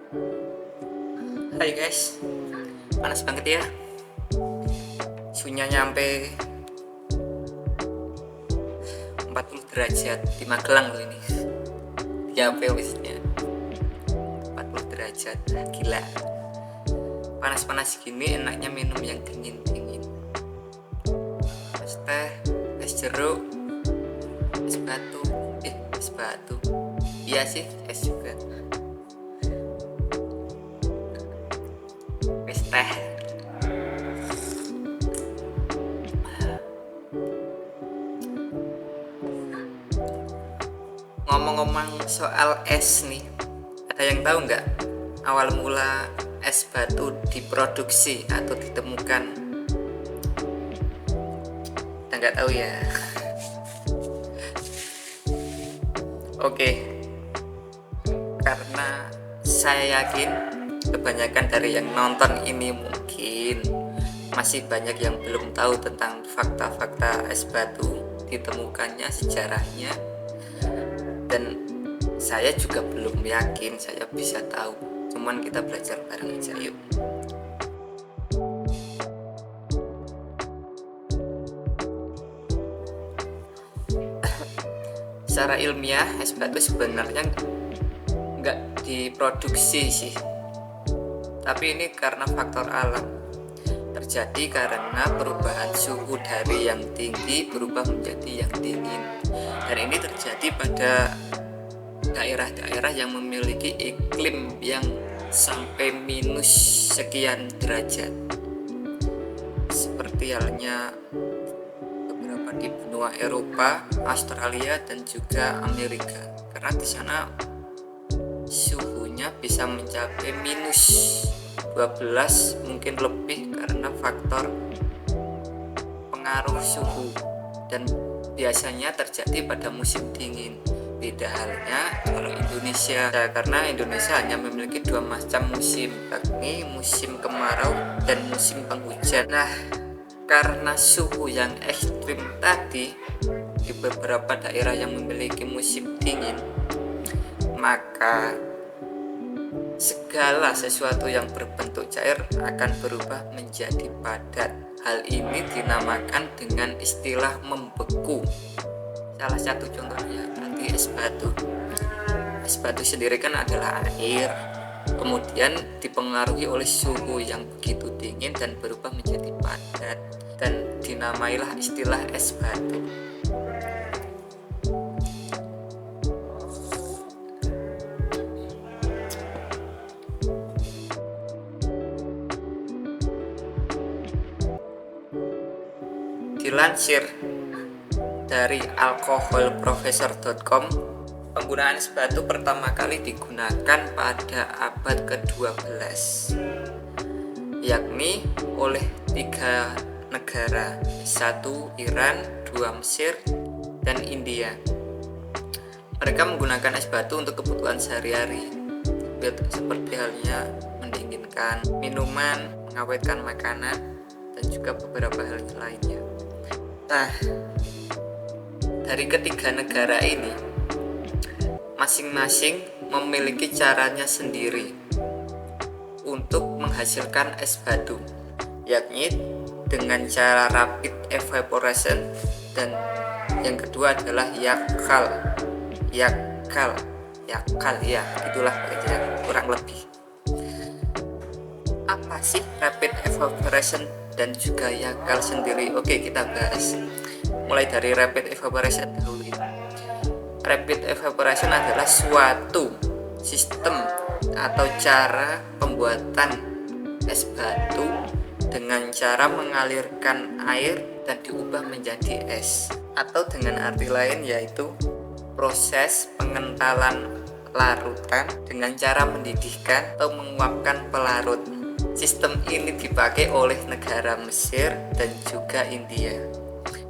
Hai guys, panas banget ya. Suhunya nyampe 40 derajat di Magelang loh ini. Di apa wисnya 40 derajat, gila. Panas-panas gini enaknya minum yang dingin-dingin. Es teh, es jeruk, es batu. Iya sih, es juga. Es teh. Ngomong-ngomong soal es nih, ada yang tahu nggak awal mula es batu diproduksi atau ditemukan? Kita nggak tahu ya. Oke, karena saya yakin kebanyakan dari yang nonton ini mungkin masih banyak yang belum tahu tentang fakta-fakta es batu, ditemukannya, sejarahnya, dan saya juga belum yakin saya bisa tahu. Cuman kita belajar bareng aja yuk. Secara ilmiah es batu sebenarnya nggak diproduksi sih, tapi ini karena faktor alam, terjadi karena perubahan suhu dari yang tinggi berubah menjadi yang dingin, dan ini terjadi pada daerah-daerah yang memiliki iklim yang sampai minus sekian derajat, seperti halnya beberapa di benua Eropa, Australia, dan juga Amerika, karena di sana suhunya bisa mencapai minus 12 mungkin lebih karena faktor pengaruh suhu, dan biasanya terjadi pada musim dingin. Beda halnya kalau Indonesia, karena Indonesia hanya memiliki dua macam musim, yakni musim kemarau dan musim penghujan. Nah, karena suhu yang ekstrim tadi di beberapa daerah yang memiliki musim dingin, maka segala sesuatu yang berbentuk cair akan berubah menjadi padat. Hal ini dinamakan dengan istilah membeku. Salah satu contohnya tadi es batu. Es batu sendiri kan adalah air, kemudian dipengaruhi oleh suhu yang begitu dingin dan berubah menjadi padat, dan dinamailah istilah es batu. Dilansir dari alkoholprofessor.com, penggunaan es batu pertama kali digunakan pada abad ke-12, yakni oleh 3 negara, 1 Iran, 2 Mesir, dan India. Mereka menggunakan es batu untuk kebutuhan sehari-hari, seperti halnya mendinginkan minuman, mengawetkan makanan, dan juga beberapa hal lainnya. Nah, dari ketiga negara ini masing-masing memiliki caranya sendiri untuk menghasilkan es batu, yakni dengan cara rapid evaporation, dan yang kedua adalah yakal ya, itulah kurang lebih. Apa sih rapid evaporation dan juga yakal sendiri? Oke, kita bahas mulai dari rapid evaporation dahulu. Rapid evaporation adalah suatu sistem atau cara pembuatan es batu dengan cara mengalirkan air dan diubah menjadi es, atau dengan arti lain yaitu proses pengentalan larutan dengan cara mendidihkan atau menguapkan pelarut. Sistem ini dipakai oleh negara Mesir dan juga India.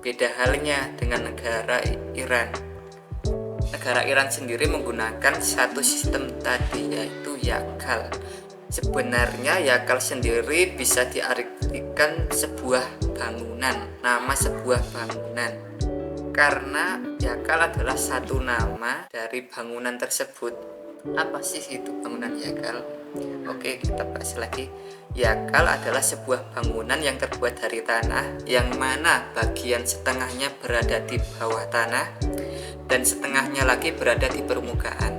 Beda halnya dengan negara Iran. Negara Iran sendiri menggunakan satu sistem tadi, yaitu yakal. Sebenarnya yakal sendiri bisa diartikan sebuah bangunan, nama sebuah bangunan, karena yakal adalah satu nama dari bangunan tersebut. Apa sih itu bangunan yakal? Oke, kita bahas lagi. Yakal adalah sebuah bangunan yang terbuat dari tanah, yang mana bagian setengahnya berada di bawah tanah dan setengahnya lagi berada di permukaan.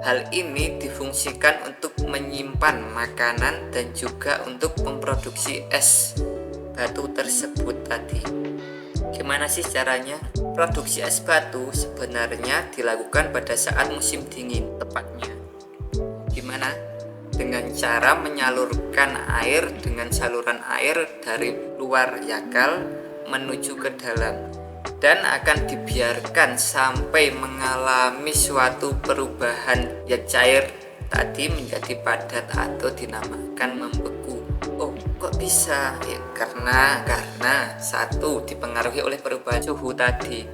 Hal ini difungsikan untuk menyimpan makanan dan juga untuk memproduksi es batu tersebut tadi. Gimana sih caranya? Produksi es batu sebenarnya dilakukan pada saat musim dingin tepatnya. Gimana? Dengan cara menyalurkan air dengan saluran air dari luar yakal menuju ke dalam, dan akan dibiarkan sampai mengalami suatu perubahan ya cair tadi menjadi padat atau dinamakan membeku. Oh, kok bisa? Ya, karena satu, dipengaruhi oleh perubahan suhu tadi,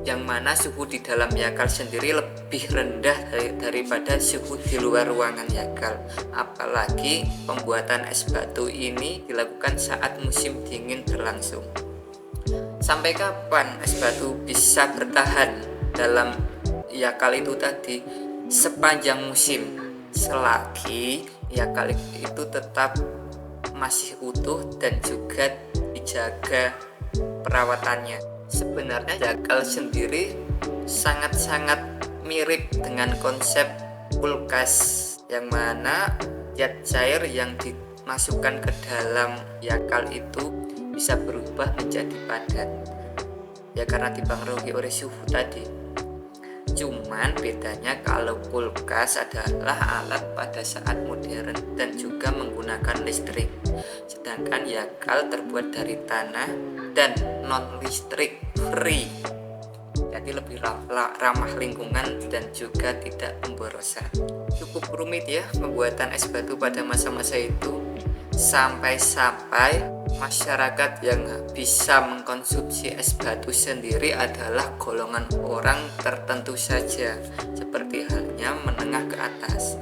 yang mana suhu di dalam yakal sendiri lebih rendah daripada suhu di luar ruangan yakal. Apalagi pembuatan es batu ini dilakukan saat musim dingin berlangsung. Sampai kapan es batu bisa bertahan dalam yakal itu tadi? Sepanjang musim, selagi yakal itu tetap masih utuh dan juga dijaga perawatannya. Sebenarnya yakal sendiri sangat-sangat mirip dengan konsep kulkas, yang mana zat cair yang dimasukkan ke dalam yakal itu bisa berubah menjadi padat ya karena dipengaruhi oleh suhu tadi. Cuman bedanya kalau kulkas adalah alat pada saat modern dan juga menggunakan listrik, sedangkan yakal terbuat dari tanah dan non listrik, free, jadi lebih ramah lingkungan dan juga tidak pemborosan. Cukup rumit ya pembuatan es batu pada masa-masa itu, sampai-sampai masyarakat yang bisa mengkonsumsi es batu sendiri adalah golongan orang tertentu saja, seperti halnya menengah ke atas.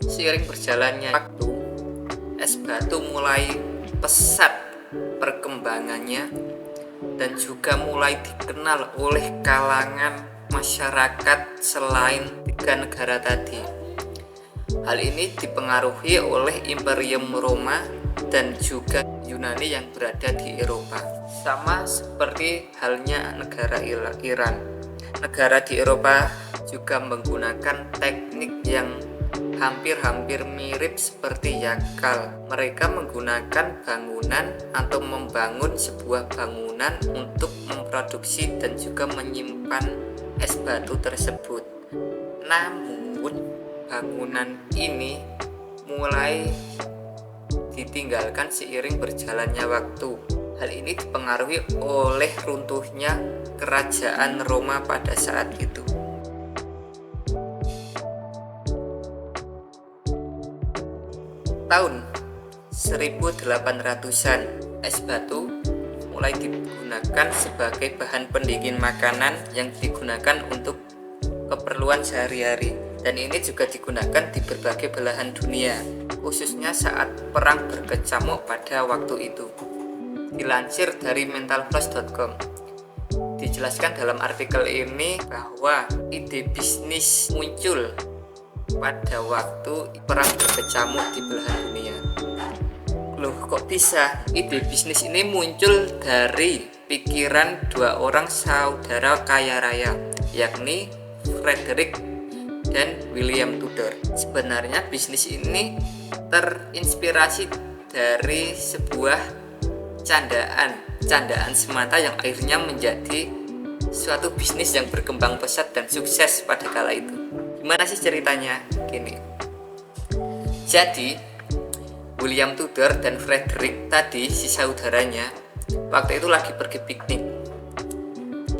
Seiring berjalannya waktu, es batu mulai pesat perkembangannya dan juga mulai dikenal oleh kalangan masyarakat selain 3 negara tadi. Hal ini dipengaruhi oleh Imperium Roma dan juga Yunani yang berada di Eropa. Sama seperti halnya negara Iran. Negara di Eropa juga menggunakan teknik yang hampir-hampir mirip seperti yakal. Mereka menggunakan bangunan atau membangun sebuah bangunan untuk memproduksi dan juga menyimpan es batu tersebut. Namun bangunan ini mulai ditinggalkan seiring berjalannya waktu. Hal ini dipengaruhi oleh runtuhnya kerajaan Roma pada saat itu. Tahun 1800-an, es batu mulai digunakan sebagai bahan pendingin makanan yang digunakan untuk keperluan sehari-hari, dan ini juga digunakan di berbagai belahan dunia, khususnya saat perang berkecamuk pada waktu itu. Dilansir dari mentalfloss.com, dijelaskan dalam artikel ini bahwa ide bisnis muncul pada waktu perang berkecamuk di belahan dunia. Loh, kok bisa? Ide bisnis ini muncul dari pikiran 2 orang saudara kaya raya, yakni Frederick dan William Tudor. Sebenarnya bisnis ini terinspirasi dari sebuah candaan semata yang akhirnya menjadi suatu bisnis yang berkembang pesat dan sukses pada kala itu. Gimana sih ceritanya? Gini. Jadi William Tudor dan Frederick tadi, si saudaranya, waktu itu lagi pergi piknik.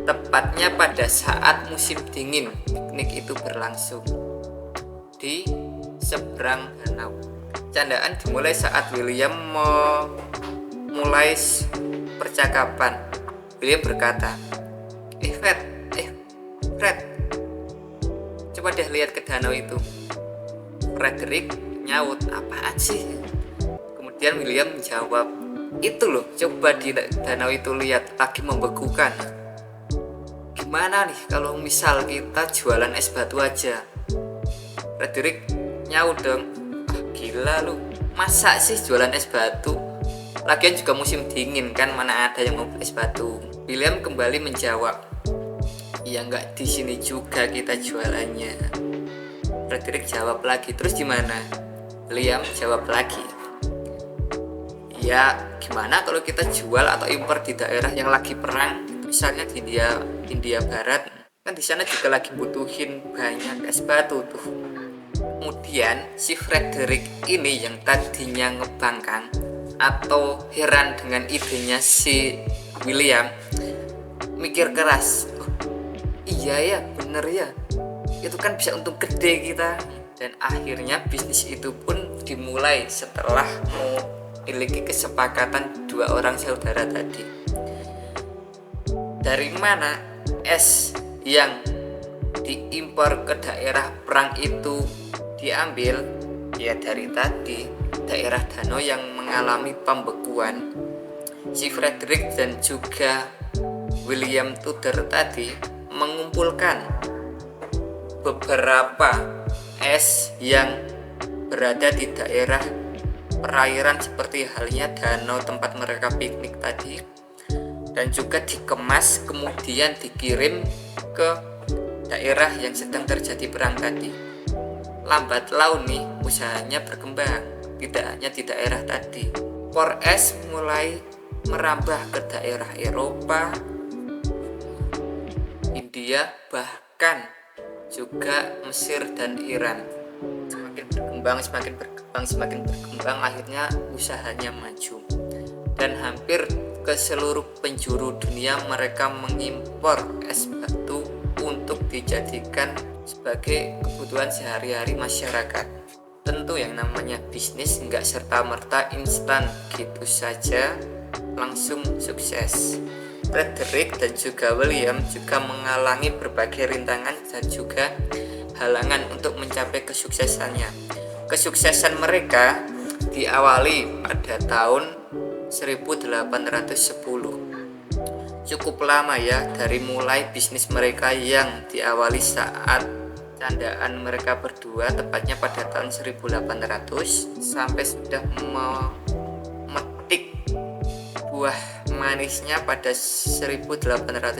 Tepatnya pada saat musim dingin, piknik itu berlangsung di seberang danau. Candaan dimulai saat William mulai percakapan. William berkata, Fred, coba deh lihat ke danau itu. Frederick nyaut, apaan sih? Kemudian William menjawab, itu loh, coba di danau itu lihat, lagi membekukan. gimana nih kalau misal kita jualan es batu aja? Frederick nyaut dong, ah gila lu, masa sih jualan es batu? Lagian juga musim dingin kan, mana ada yang mau beli es batu. William kembali menjawab, ya nggak di sini juga kita jualannya. Frederick jawab lagi, terus gimana? William jawab lagi, ya gimana kalau kita jual atau impor di daerah yang lagi perang, misalnya di India Barat, kan di sana juga lagi butuhin banyak es batu tuh. Kemudian si Frederick ini yang tadinya ngebangkang atau heran dengan idenya si William, mikir keras, oh, iya ya bener ya, itu kan bisa untung gede kita. Dan akhirnya bisnis itu pun dimulai setelah memiliki kesepakatan dua orang saudara tadi. Dari mana es yang diimpor ke daerah perang itu diambil? Ya dari tadi, daerah danau yang mengalami pembekuan. Si Frederick dan juga William Tudor tadi mengumpulkan beberapa es yang berada di daerah perairan seperti halnya danau tempat mereka piknik tadi, dan juga dikemas kemudian dikirim ke daerah yang sedang terjadi perang tadi. Lambat laun nih usahanya berkembang, tidak hanya di daerah tadi. Impor es mulai merambah ke daerah Eropa, India, bahkan juga Mesir dan Iran. Semakin berkembang, akhirnya usahanya maju. Dan hampir ke seluruh penjuru dunia mereka mengimpor es batu untuk dijadikan sebagai kebutuhan sehari-hari masyarakat. Tentu yang namanya bisnis nggak serta-merta instan gitu saja langsung sukses. Frederick dan juga William juga mengalami berbagai rintangan dan juga halangan untuk mencapai kesuksesannya. Kesuksesan mereka diawali pada tahun 1810. Cukup lama ya dari mulai bisnis mereka yang diawali saat candaan mereka berdua, tepatnya pada tahun 1800, sampai sudah memetik buah manisnya pada 1810.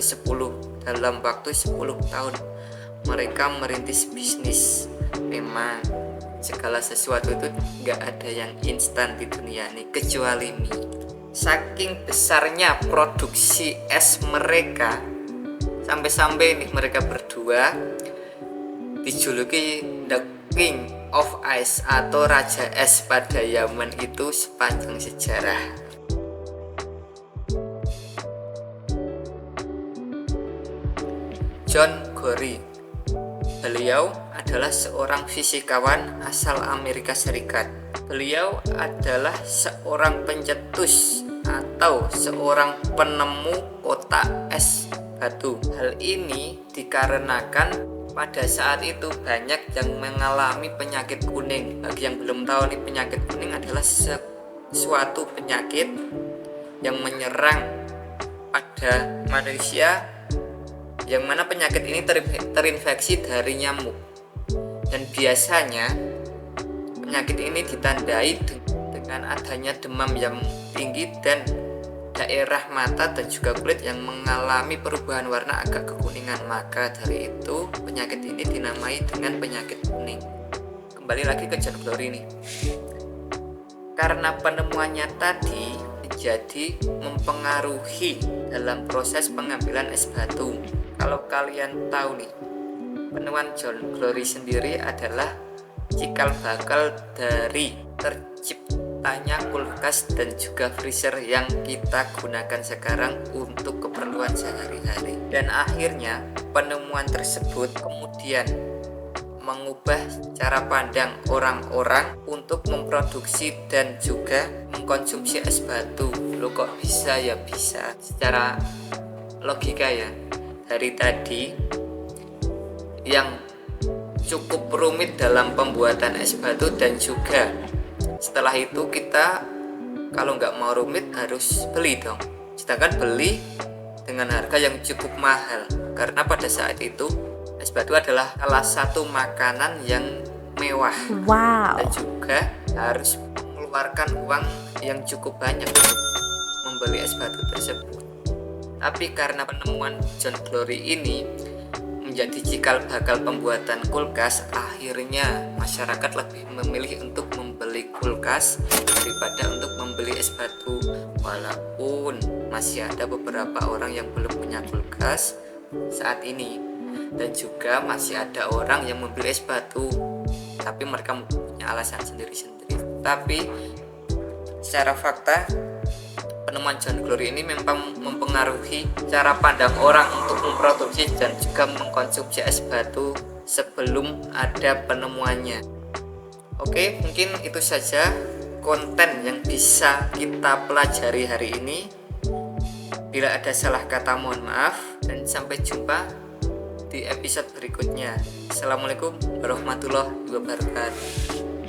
Dalam waktu 10 tahun mereka merintis bisnis. Memang segala sesuatu itu nggak ada yang instan di dunia ini kecuali mie. Saking besarnya produksi es mereka, sampai-sampai nih mereka berdua dijuluki The King of Ice atau Raja Es pada zaman itu sepanjang sejarah. John Gorey, beliau adalah seorang fisikawan asal Amerika Serikat. Beliau adalah seorang pencetus atau seorang penemu kotak es batu. Hal ini dikarenakan pada saat itu banyak yang mengalami penyakit kuning. Bagi yang belum tahu nih, penyakit kuning adalah suatu penyakit yang menyerang pada manusia, yang mana penyakit ini terinfeksi dari nyamuk. Dan biasanya penyakit ini ditandai dengan adanya demam yang tinggi dan daerah mata dan juga kulit yang mengalami perubahan warna agak kekuningan. Maka dari itu penyakit ini dinamai dengan penyakit kuning. Kembali lagi ke John Gorey nih. Karena penemuannya tadi jadi mempengaruhi dalam proses pengambilan es batu. Kalau kalian tahu nih, penemuan John Gorey sendiri adalah cikal bakal dari terciptanya kulkas dan juga freezer yang kita gunakan sekarang untuk keperluan sehari-hari. Dan akhirnya penemuan tersebut kemudian mengubah cara pandang orang-orang untuk memproduksi dan juga mengkonsumsi es batu. Loh kok bisa? Ya bisa secara logika ya. Dari tadi yang cukup rumit dalam pembuatan es batu, dan juga setelah itu kita kalau nggak mau rumit harus beli dong. Sedangkan beli dengan harga yang cukup mahal, karena pada saat itu es batu adalah salah satu makanan yang mewah. Wow. Dan juga harus mengeluarkan uang yang cukup banyak untuk membeli es batu tersebut. Tapi karena penemuan John Glory ini menjadi cikal bakal pembuatan kulkas, akhirnya masyarakat lebih memilih untuk membeli kulkas daripada untuk membeli es batu. Walaupun masih ada beberapa orang yang belum punya kulkas saat ini, dan juga masih ada orang yang membeli es batu, tapi mereka punya alasan sendiri-sendiri. Tapi secara fakta, penemuan John Glory ini memang mempengaruhi cara pandang orang untuk memproduksi dan juga mengkonsumsi es batu sebelum ada penemuannya. Oke, mungkin itu saja konten yang bisa kita pelajari hari ini. Bila ada salah kata mohon maaf, dan sampai jumpa di episode berikutnya. Assalamualaikum warahmatullahi wabarakatuh.